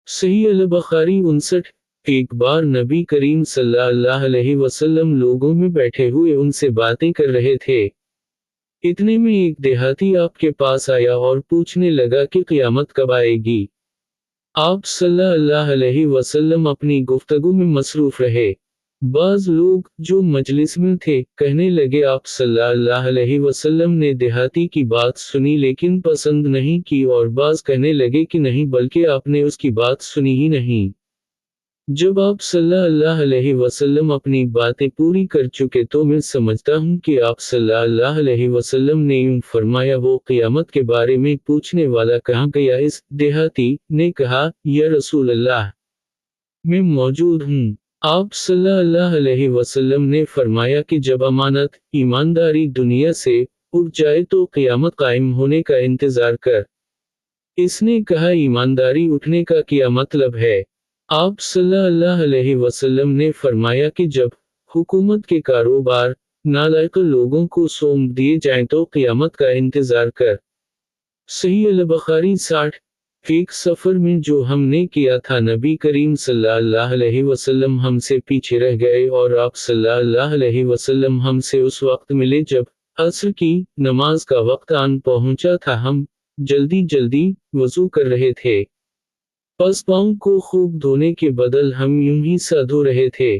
सही अल-बुखारी 59। एक बार नबी करीम सल्लल्लाहु अलैहि वसल्लम लोगों में बैठे हुए उनसे बातें कर रहे थे। इतने में एक देहाती आपके पास आया और पूछने लगा कि क़यामत कब आएगी। आप सल्लल्लाहु अलैहि वसल्लम अपनी गुफ्तगू में मसरूफ रहे। बाज़ लोग जो मजलिस में थे कहने लगे आप सल्लल्लाहु अलैहि वसल्लम ने देहाती की बात सुनी लेकिन पसंद नहीं की, और बाज़ कहने लगे कि नहीं बल्कि आपने उसकी बात सुनी ही नहीं। जब आप सल्लल्लाहु अलैहि वसल्लम अपनी बातें पूरी कर चुके तो मैं समझता हूँ कि आप सल्लल्लाहु अलैहि वसल्लम ने यूं फरमाया, वो क़यामत के बारे में पूछने वाला कहाँ गया? इस देहाती ने कहा, या रसूल अल्लाह, मैं मौजूद हूँ। आप सल्लल्लाहु अलैहि वसल्लम ने फरमाया कि जब अमानत, ईमानदारी दुनिया से उठ जाए तो क़यामत कायम होने का इंतज़ार कर। इसने कहा, ईमानदारी उठने का क्या मतलब है? आप सल्लल्लाहु अलैहि वसल्लम ने फरमाया कि जब हुकूमत के कारोबार नालायक लोगों को सौंप दिए जाएं तो क़यामत का इंतज़ार कर। सही अल-बुखारी 60। एक सफ़र में जो हमने किया था, नबी करीम सल्लल्लाहु अलैहि वसल्लम हमसे पीछे रह गए और आप सल्लल्लाहु अलैहि वसल्लम हमसे उस वक्त मिले जब असर की नमाज का वक्त आन पहुंचा था। हम जल्दी जल्दी वज़ू कर रहे थे। बस पाँव को खूब धोने के बदल हम यूं ही सा धो रहे थे।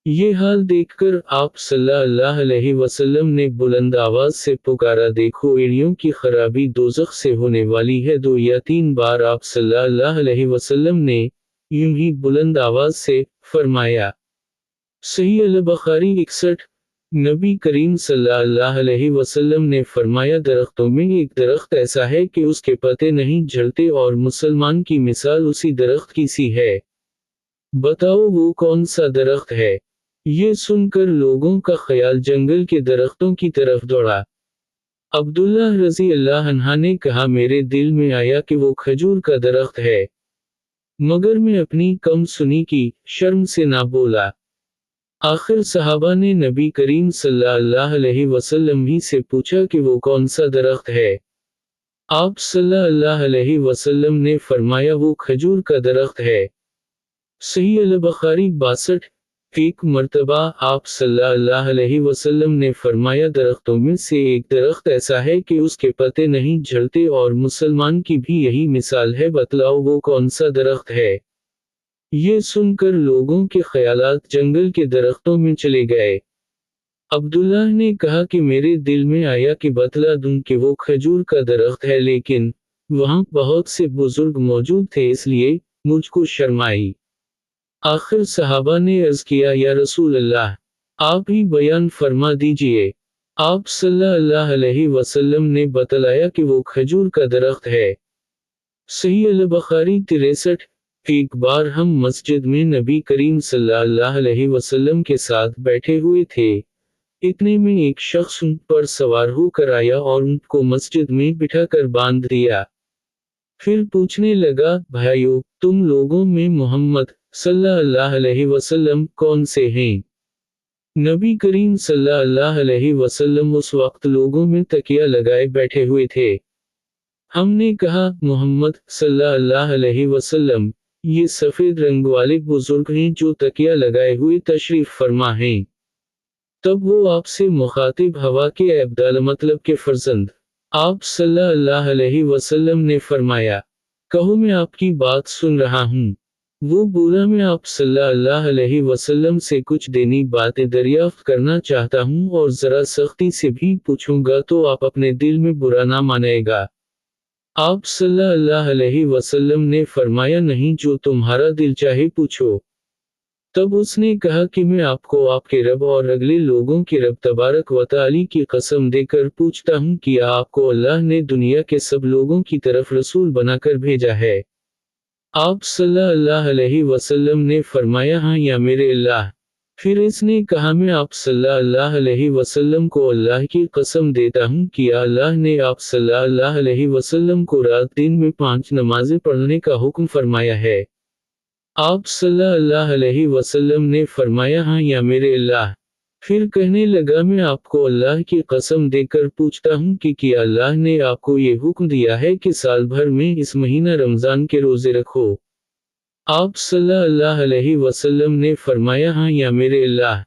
ये हाल देखकर आप सल्लल्लाहु अलैहि वसल्लम ने बुलंद आवाज से पुकारा, देखो एड़ियों की खराबी दोज़ख से होने वाली है। 2 या 3 बार आप सल्लल्लाहु अलैहि वसल्लम ने यूं ही बुलंद आवाज से फरमाया। सही अल-बुखारी 61। नबी करीम सल्लल्लाहु अलैहि वसल्लम ने फरमाया, दरख्तों में एक दरख्त ऐसा है कि उसके पत्ते नहीं झड़ते और मुसलमान की मिसाल उसी दरख्त की सी है। बताओ वो कौन सा दरख्त है? ये सुनकर लोगों का ख्याल जंगल के दरख्तों की तरफ दौड़ा। अब्दुल्लाह रज़ी अल्लाह अन्हा ने कहा, मेरे दिल में आया कि वो खजूर का दरख्त है, मगर मैं अपनी कम सुनी की शर्म से ना बोला। आखिर सहाबा ने नबी करीम सल्लल्लाहु अलैहि वसल्लम ही से पूछा कि वो कौन सा दरख्त है। आप सल्लल्लाहु अलैहि वसल्लम ने फरमाया, वो खजूर का दरख्त है। सही अल-बुखारी 62। एक मर्तबा आप सल्लल्लाहु अलैहि वसल्लम ने फरमाया, दरख्तों में से एक दरख्त ऐसा है कि उसके पत्ते नहीं झड़ते और मुसलमान की भी यही मिसाल है, बतलाओ वो कौन सा दरख्त है? ये सुनकर लोगों के ख्यालात जंगल के दरख्तों में चले गए। अब्दुल्लाह ने कहा कि मेरे दिल में आया कि बतला दूं कि वो खजूर का दरख्त है, लेकिन वहां बहुत से बुजुर्ग मौजूद थे इसलिए मुझको शर्म आई। आखिर सहाबा ने अर्ज किया, या रसूल अल्लाह, आप ही बयान फरमा दीजिए। आप सल्लल्लाहु अलैहि वसल्लम ने बतलाया कि वो खजूर का दरख्त है। सही अल-बुखारी 63। एक बार हम मस्जिद में नबी करीम सल्लल्लाहु अलैहि वसल्लम के साथ बैठे हुए थे। इतने में एक शख्स ऊंट पर सवार होकर आया और ऊंट को मस्जिद में बिठाकर बांध दिया। फिर पूछने लगा, भाइयों, तुम लोगों में मोहम्मद सल्लल्लाहु अलैहि वसल्लम कौन से हैं? नबी करीम सल्लल्लाहु अलैहि वसल्लम उस वक्त लोगों में तकिया लगाए बैठे हुए थे। हमने कहा, मोहम्मद सल्लल्लाहु अलैहि वसल्लम, ये सफेद रंग वाले बुजुर्ग हैं जो तकिया लगाए हुए तशरीफ फरमा हैं। तब वो आपसे मुखातिब हवा के अब्दाल मतलब के फर्जंद आप सल्लल्लाहु अलैहि वसल्लम ने फरमाया, कहो मैं आपकी बात सुन रहा हूँ। वो बोला, मैं आप सल्लल्लाहु अलैहि वसल्लम से कुछ देनी बातें दरियाफ्त करना चाहता हूँ और जरा सख्ती से भी पूछूंगा तो आप अपने दिल में बुरा ना मानेगा। आप सल्लल्लाहु अलैहि वसल्लम ने फरमाया, नहीं, जो तुम्हारा दिल चाहे पूछो। तब उसने कहा कि मैं आपको आपके रब और अगले लोगों के रब तबारक व तआला की कसम देकर पूछता हूँ कि आपको अल्लाह ने दुनिया के सब लोगों की तरफ रसूल बनाकर भेजा है? आप सल्लल्लाहु अलैहि वसल्लम ने फरमाया, हाँ या मेरे अल्लाह। फिर इसने कहा, मैं आप सल्लल्लाहु अलैहि वसल्लम को अल्लाह की कसम देता हूँ कि अल्लाह ने आप सल्लल्लाहु अलैहि वसल्लम को रात दिन में 5 नमाजें पढ़ने का हुक्म फरमाया है। आप सल्लल्लाहु अलैहि वसल्लम ने फरमाया, हाँ या मेरे अल्लाह। फिर कहने लगा, मैं आपको अल्लाह की कसम देकर पूछता हूँ कि क्या अल्लाह ने आपको ये हुक्म दिया है कि साल भर में इस महीना रमज़ान के रोज़े रखो? آپ صلی اللہ علیہ وسلم نے فرمایا ہاں یا میرے اللہ۔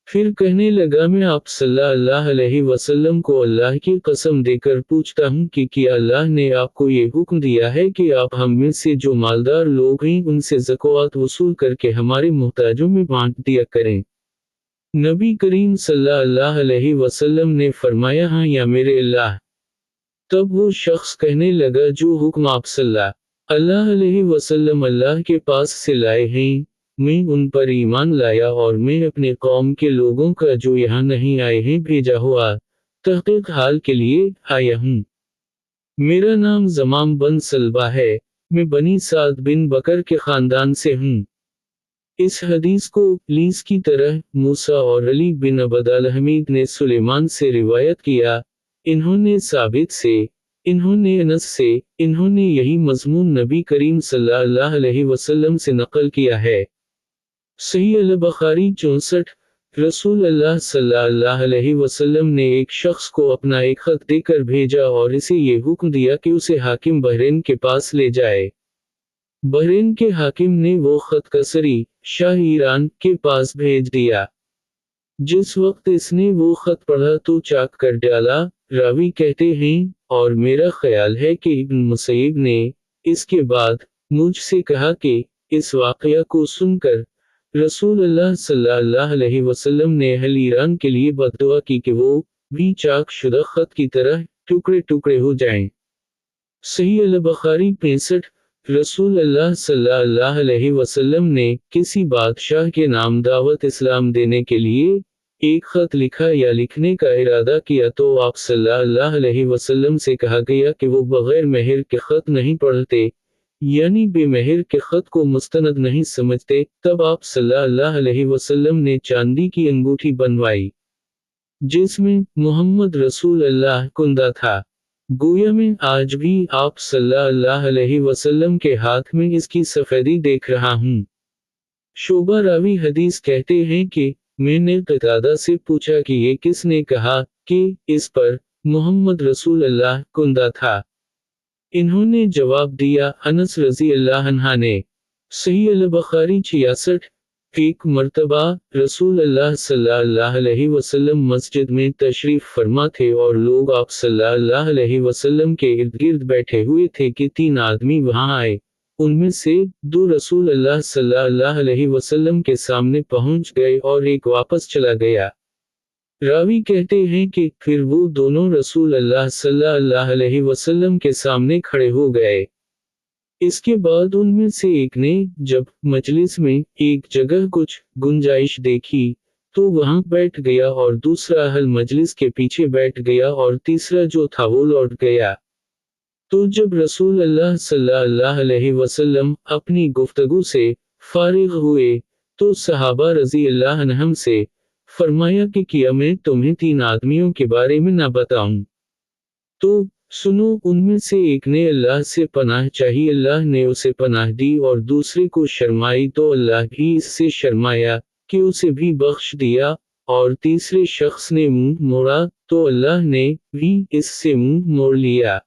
پھر کہنے لگا میں آپ صلی اللہ علیہ وسلم کو اللہ کی قسم دے کر پوچھتا ہوں کہ کیا اللہ نے آپ کو یہ حکم دیا ہے کہ آپ ہم میں سے جو مالدار لوگ ہیں ان سے زکوٰۃ وصول کر کے ہمارے محتاجوں میں بانٹ دیا کریں؟ نبی کریم صلی اللہ علیہ وسلم نے فرمایا ہاں یا میرے اللہ۔ تب وہ شخص کہنے لگا جو حکم آپ صلی اللہ علیہ وسلم اللہ کے پاس سے لائے ہیں، میں ان پر ایمان لایا اور میں اپنے قوم کے لوگوں کا جو یہاں نہیں آئے ہیں بھیجا ہوا تحقیق حال کے لیے آیا ہوں۔ میرا نام زمام بن سلبہ ہے، میں بنی سعد بن بکر کے خاندان سے ہوں۔ اس حدیث کو لیس کی طرح موسیٰ اور علی بن عبد الحمید نے سلیمان سے روایت کیا، انہوں نے ثابت سے، انہوں نے انس سے، انہوں نے یہی مضمون نبی کریم صلی اللہ علیہ وسلم سے نقل کیا ہے۔ صحیح البخاری 64۔ رسول اللہ صلی اللہ علیہ وسلم نے ایک شخص کو اپنا ایک خط دے کر بھیجا اور اسے یہ حکم دیا کہ اسے حاکم بحرین کے پاس لے جائے۔ بحرین کے حاکم نے وہ خط کسری شاہ ایران کے پاس بھیج دیا۔ جس وقت اس نے وہ خط پڑھا تو چاک کر ڈالا، راوی کہتے ہیں، اور میرا خیال ہے کہ ابن مسیب نے اس کے بعد مجھ سے کہا کہ اس واقعہ کو سن کر رسول اللہ صلی اللہ علیہ وسلم نے اہل ایران کے لیے بد دعا کی کہ وہ بھی چاک شدہ خط کی طرح ٹکڑے ٹکڑے ہو جائیں۔ صحیح البخاری 65۔ رسول اللہ صلی اللہ علیہ وسلم نے کسی بادشاہ کے نام دعوت اسلام دینے کے لیے ایک خط لکھا یا لکھنے کا ارادہ کیا تو آپ صلی اللہ علیہ وسلم سے کہا گیا کہ وہ بغیر مہر کے خط نہیں پڑھتے، یعنی بے مہر کے خط کو مستند نہیں سمجھتے۔ تب آپ صلی اللہ علیہ وسلم نے چاندی کی انگوٹھی بنوائی جس میں محمد رسول اللہ کندہ تھا۔ گویا میں آج بھی آپ صلی اللہ علیہ وسلم کے ہاتھ میں اس کی سفیدی دیکھ رہا ہوں۔ شعبہ راوی حدیث کہتے ہیں کہ میں نے قتادہ سے پوچھا کہ یہ کس نے کہا کہ اس پر محمد رسول اللہ کندہ تھا؟ انہوں نے جواب دیا، انس رضی اللہ عنہ نے۔ صحیح البخاری 66۔ ایک مرتبہ رسول اللہ صلی اللہ علیہ وسلم مسجد میں تشریف فرما تھے اور لوگ آپ صلی اللہ علیہ وسلم کے ارد گرد بیٹھے ہوئے تھے کہ 3 آدمی وہاں آئے، ان میں سے 2 رسول اللہ صلی اللہ علیہ وسلم کے سامنے پہنچ گئے اور ایک واپس چلا گیا۔ راوی کہتے ہیں کہ پھر وہ دونوں رسول اللہ صلی اللہ علیہ وسلم کے سامنے کھڑے ہو گئے۔ اس کے بعد ان میں سے ایک نے جب مجلس میں ایک جگہ کچھ گنجائش دیکھی تو وہاں بیٹھ گیا اور دوسرا اہل مجلس کے پیچھے بیٹھ گیا اور تیسرا جو تھا وہ لوٹ گیا۔ تو جب رسول اللہ صلی اللہ علیہ وسلم اپنی گفتگو سے فارغ ہوئے تو صحابہ رضی اللہ عنہم سے فرمایا کہ کیا میں تمہیں 3 آدمیوں کے بارے میں نہ بتاؤں؟ تو سنو، ان میں سے ایک نے اللہ سے پناہ چاہی، اللہ نے اسے پناہ دی، اور دوسرے کو شرمائی تو اللہ بھی اس سے شرمایا کہ اسے بھی بخش دیا، اور تیسرے شخص نے منہ موڑا تو اللہ نے بھی اس سے منہ موڑ لیا۔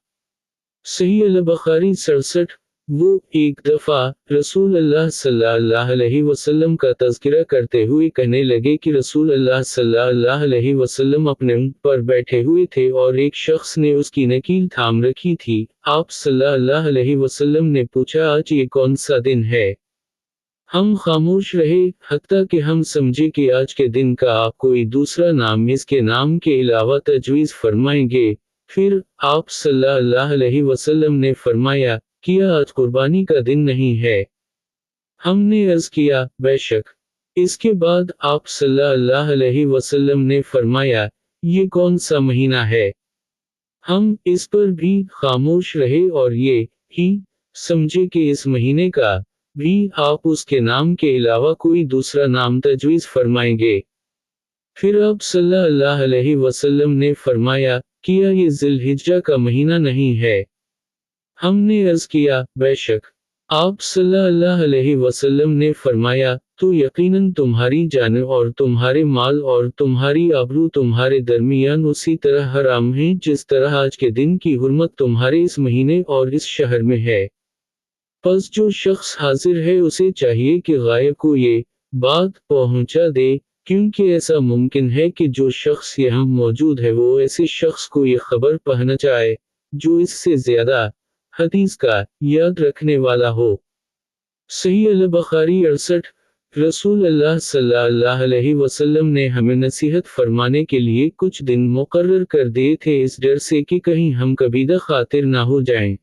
صحیح البخاری 67۔ وہ ایک دفعہ رسول اللہ صلی اللہ علیہ وسلم کا تذکرہ کرتے ہوئے کہنے لگے کہ رسول اللہ صلی اللہ علیہ وسلم اپنے اونٹ پر بیٹھے ہوئے تھے اور ایک شخص نے اس کی نکیل تھام رکھی تھی۔ آپ صلی اللہ علیہ وسلم نے پوچھا آج یہ کون سا دن ہے؟ ہم خاموش رہے حتیٰ کہ ہم سمجھے کہ آج کے دن کا آپ کوئی دوسرا نام اس کے نام کے علاوہ تجویز فرمائیں گے۔ پھر آپ صلی اللہ علیہ وسلم نے فرمایا، کیا آج قربانی کا دن نہیں ہے؟ ہم نے عرض کیا، بے شک۔ اس کے بعد آپ صلی اللہ علیہ وسلم نے فرمایا، یہ کون سا مہینہ ہے؟ ہم اس پر بھی خاموش رہے اور یہ ہی سمجھے کہ اس مہینے کا بھی آپ اس کے نام کے علاوہ کوئی دوسرا نام تجویز فرمائیں گے۔ پھر آپ صلی اللہ علیہ وسلم نے فرمایا، کیا یہ ذی الحجہ کا مہینہ نہیں ہے؟ ہم نے عرض کیا، بے شک۔ آپ صلی اللہ علیہ وسلم نے فرمایا، تو یقیناً تمہاری جان اور تمہارے مال اور تمہاری آبرو تمہارے درمیان اسی طرح حرام ہیں جس طرح آج کے دن کی حرمت تمہارے اس مہینے اور اس شہر میں ہے۔ پس جو شخص حاضر ہے اسے چاہیے کہ غائب کو یہ بات پہنچا دے، کیونکہ ایسا ممکن ہے کہ جو شخص یہاں موجود ہے وہ ایسے شخص کو یہ خبر پہنچائے جو اس سے زیادہ حدیث کا یاد رکھنے والا ہو۔ صحیح البخاری 68۔ رسول اللہ صلی اللہ علیہ وسلم نے ہمیں نصیحت فرمانے کے لیے کچھ دن مقرر کر دیے تھے، اس ڈر سے کہ کہیں ہم کبیدہ خاطر نہ ہو جائیں۔